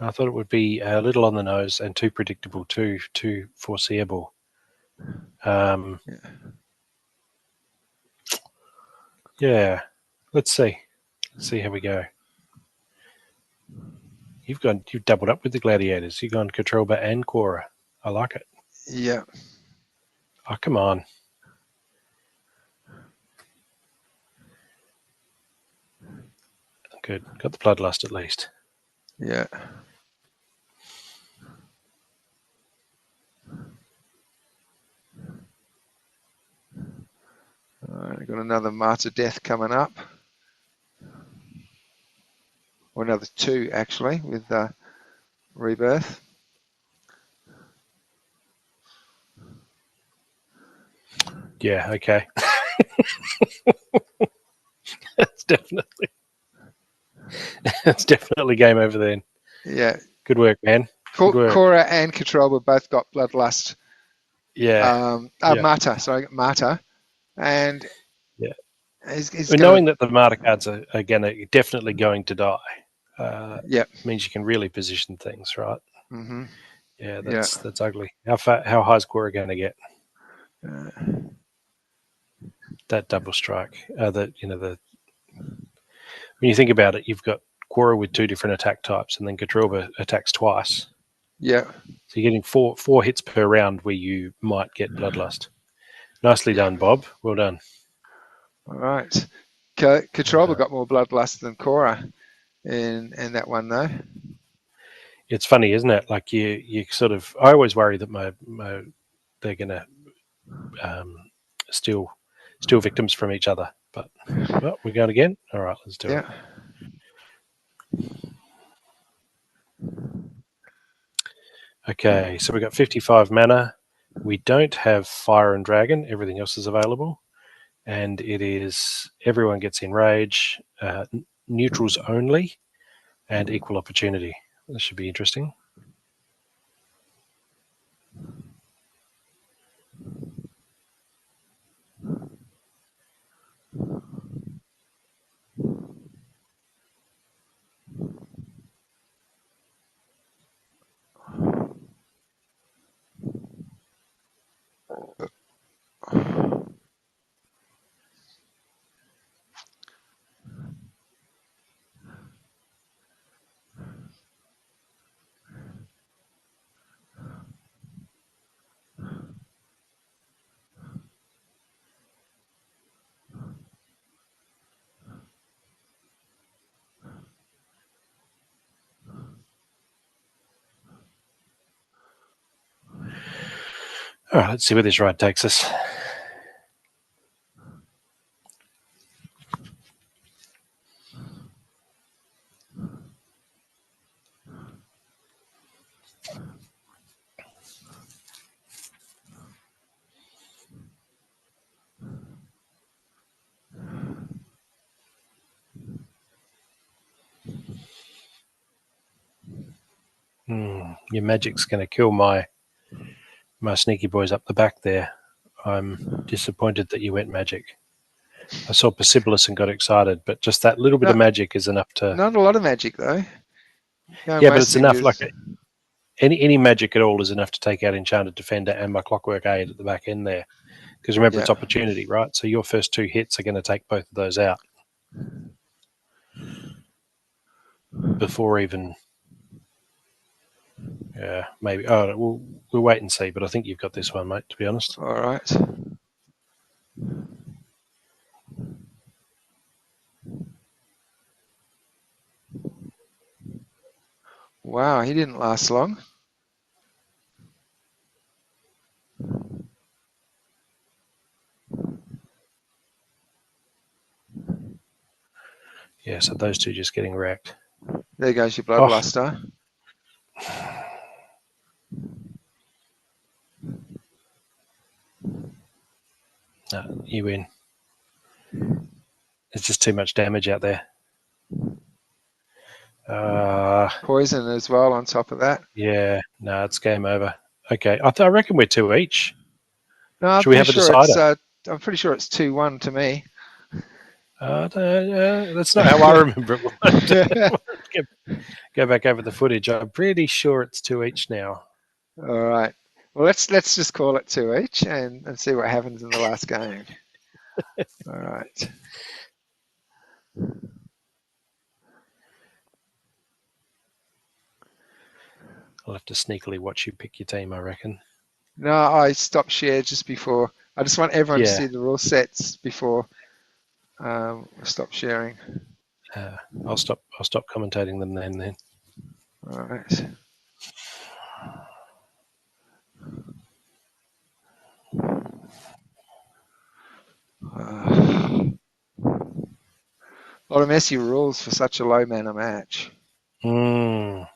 I thought it would be a little on the nose and too predictable, too foreseeable. Yeah. Let's see how we go. You've doubled up with the gladiators. You've gone Katroba and Cora. I like it. Yeah. Oh, come on. Good. Got the bloodlust at least. Yeah. All right, got another Martyr Death coming up. Or another 2, actually, with Rebirth. Yeah, okay. It's definitely game over then. Yeah. Good work, man. Good work. Cora and Katroba both got Bloodlust. Yeah. Martyr, sorry, Martyr. And yeah. he's knowing that the Martyr cards are definitely going to die, yeah, means you can really position things, right? Mm-hmm. Yeah, that's ugly. How high is Cora going to get? That double strike. When you think about it, you've got Cora with 2 different attack types, and then Katroba attacks twice. Yeah. So you're getting four hits per round where you might get Bloodlust. Nicely done, Bob. Well done. All right. Katroba got more Bloodlust than Cora in that one, though. It's funny, isn't it? Like you sort of. I always worry that they're going to steal victims from each other. But we're going again. All right, let's do it. Okay, so we've got 55 mana. We don't have Fire and Dragon. Everything else is available. And it is everyone gets Enrage, neutrals only, and equal opportunity. This should be interesting. All right, let's see where this ride takes us. Your magic's going to kill my sneaky boys up the back there. I'm disappointed that you went magic. I saw Persibolus and got excited, but just that little bit of magic is enough to... Not a lot of magic, though. Yeah, but it's enough. Like any magic at all is enough to take out Enchanted Defender and my Clockwork Aid at the back end there. Because remember, it's opportunity, right? So your first 2 hits are going to take both of those out. Before even... Yeah, maybe. Oh, we'll wait and see, but I think you've got this one, mate, to be honest. All right. Wow, he didn't last long. Yeah, so those 2 just getting wrecked. There goes your Bloodluster. No, you win. There's just too much damage out there. Poison as well on top of that. Yeah, no, it's game over. Okay, I reckon we're 2 each. No, Should we have a decider? I'm pretty sure it's 2-1 to me. That's not how I remember it. Go back over the footage. I'm pretty sure it's 2 each now. All right. Well, let's just call it 2 each and see what happens in the last game. All right. I'll have to sneakily watch you pick your team, I reckon. No, I stopped share just before. I just want everyone to see the rule sets before I stop sharing. I'll stop commentating them then. All right. A lot of messy rules for such a low mana match. Mm.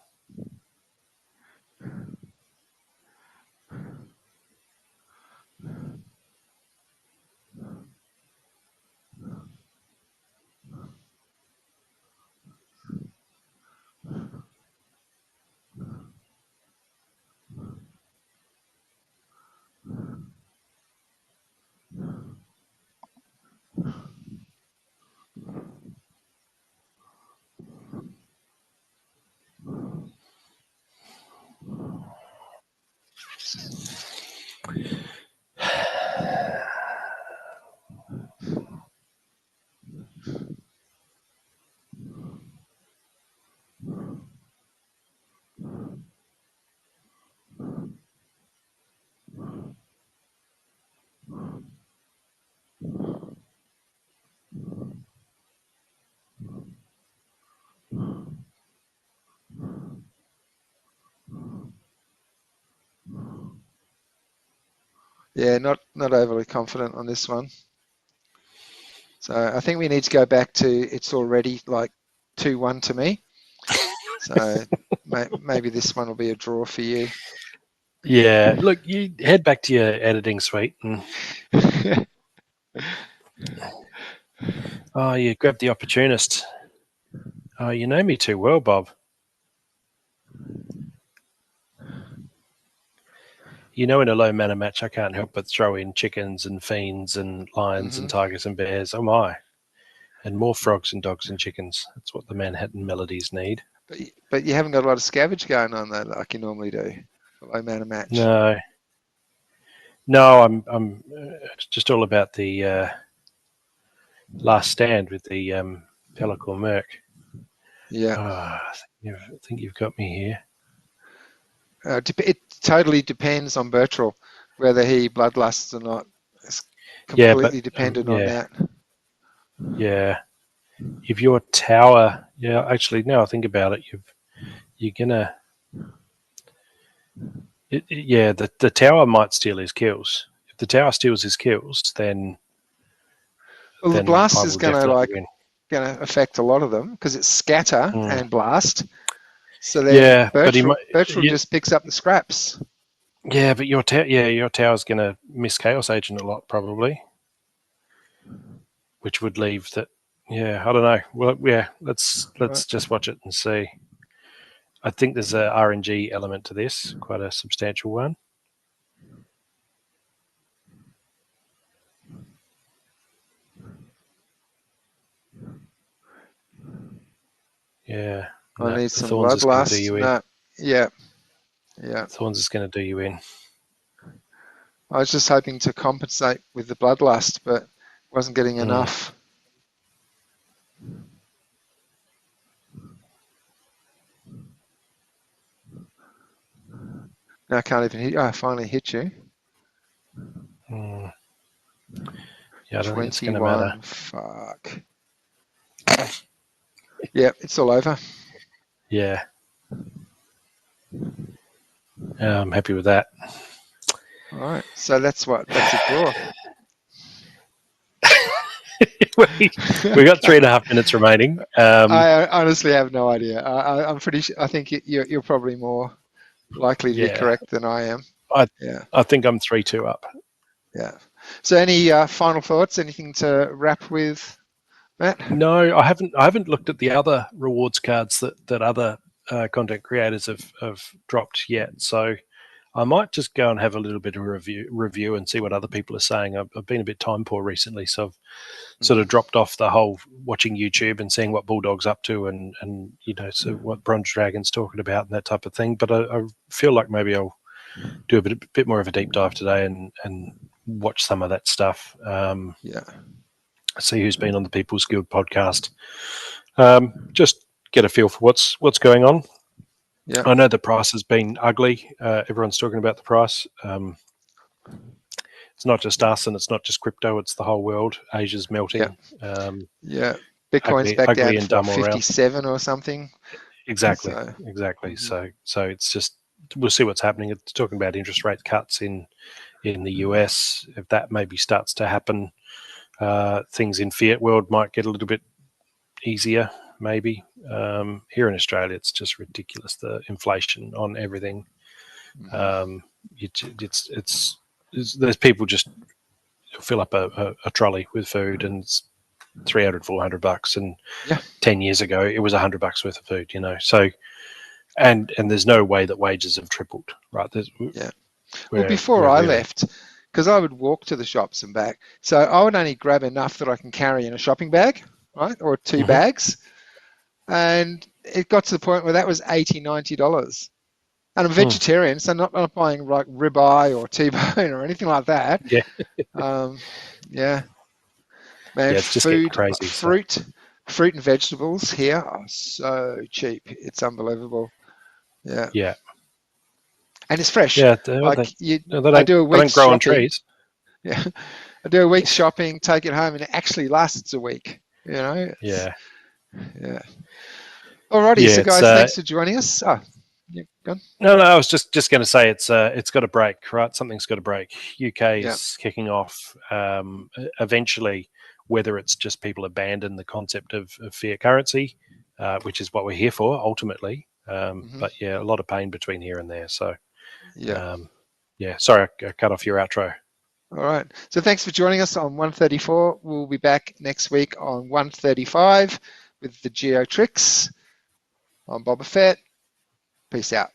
Yeah, not overly confident on this one. So I think we need to go back to it's already like 2-1 to me. So maybe this one will be a draw for you. Yeah, look, you head back to your editing suite and you grabbed the opportunist. Oh, you know me too well, Bob. You know, in a low mana match, I can't help but throw in chickens and fiends and lions and tigers and bears. Oh my. And more frogs and dogs and chickens. That's what the Manhattan Melodies need. But you haven't got a lot of scavenge going on though, like you normally do. Low mana match. No, I'm just all about the last stand with the Pellicle Merc. Yeah. I think you've got me here. It totally depends on Bertrell whether he bloodlusts or not. It's completely dependent on that. Yeah. If your tower, actually, now I think about it, you're gonna. The tower might steal his kills. If the tower steals his kills, then the blast I is will definitely win. Going to affect a lot of them because it's scatter and blast. So then Bertrell just picks up the scraps. Yeah, but your tower's going to miss Chaos Agent a lot probably, which would leave that. Yeah, I don't know. Well, yeah, let's just watch it and see. I think there's a RNG element to this, quite a substantial one. Yeah. I need some bloodlust. No. Yeah. Thorns is going to do you in. I was just hoping to compensate with the bloodlust, but wasn't getting enough. Now I can't even hit you. I finally hit you. Yeah, I don't think it's going to matter. Fuck. Yeah, it's all over. Yeah. I'm happy with that. All right. So that's a draw. we got 3.5 minutes remaining. I honestly have no idea. I'm pretty sure. I think you're probably more likely to be correct than I am. I think I'm 3-2 up. Yeah. So any final thoughts? Anything to wrap with, Matt? No, I haven't looked at the other rewards cards that other content creators have dropped yet. So I might just go and have a little bit of review and see what other people are saying. I've been a bit time poor recently, so I've sort of dropped off the whole watching YouTube and seeing what Bulldog's up to and so what Bronze Dragon's talking about and that type of thing. But I feel like maybe I'll do a bit more of a deep dive today and watch some of that stuff. See who's been on the People's Guild podcast. Just get a feel for what's going on. Yeah. I know the price has been ugly. Everyone's talking about the price. It's not just us, and it's not just crypto. It's the whole world. Asia's melting. Bitcoin's back down and to 57 or something. Exactly. So it's just, we'll see what's happening. It's talking about interest rate cuts in the US. If that maybe starts to happen, things in fiat world might get a little bit easier. Maybe here in Australia, it's just ridiculous, the inflation on everything. There's people just fill up a trolley with food and it's $300-400, and 10 years ago it was $100 worth of food. So and there's no way that wages have tripled, right? Well, before I left, because I would walk to the shops and back, so I would only grab enough that I can carry in a shopping bag, right, or 2 bags. And it got to the point where that was $80-90. And I'm vegetarian, so I'm not buying like ribeye or T-bone or anything like that. Man, it's just food, crazy, fruit and vegetables here are so cheap. It's unbelievable. Yeah. And it's fresh. I do a week's grow on shopping. trees. Yeah, I do a week's shopping, take it home, and it actually lasts a week. Yeah. Alrighty, so guys, thanks for joining us. Go on. No, I was just going to say it's got to break, right? Something's got to break. UK is kicking off. Eventually, whether it's just people abandon the concept of fiat currency, which is what we're here for ultimately. But a lot of pain between here and there. So sorry, I cut off your outro. All right. So thanks for joining us on 134. We'll be back next week on 135 with the Geo Tricks. I'm Boba Fett. Peace out.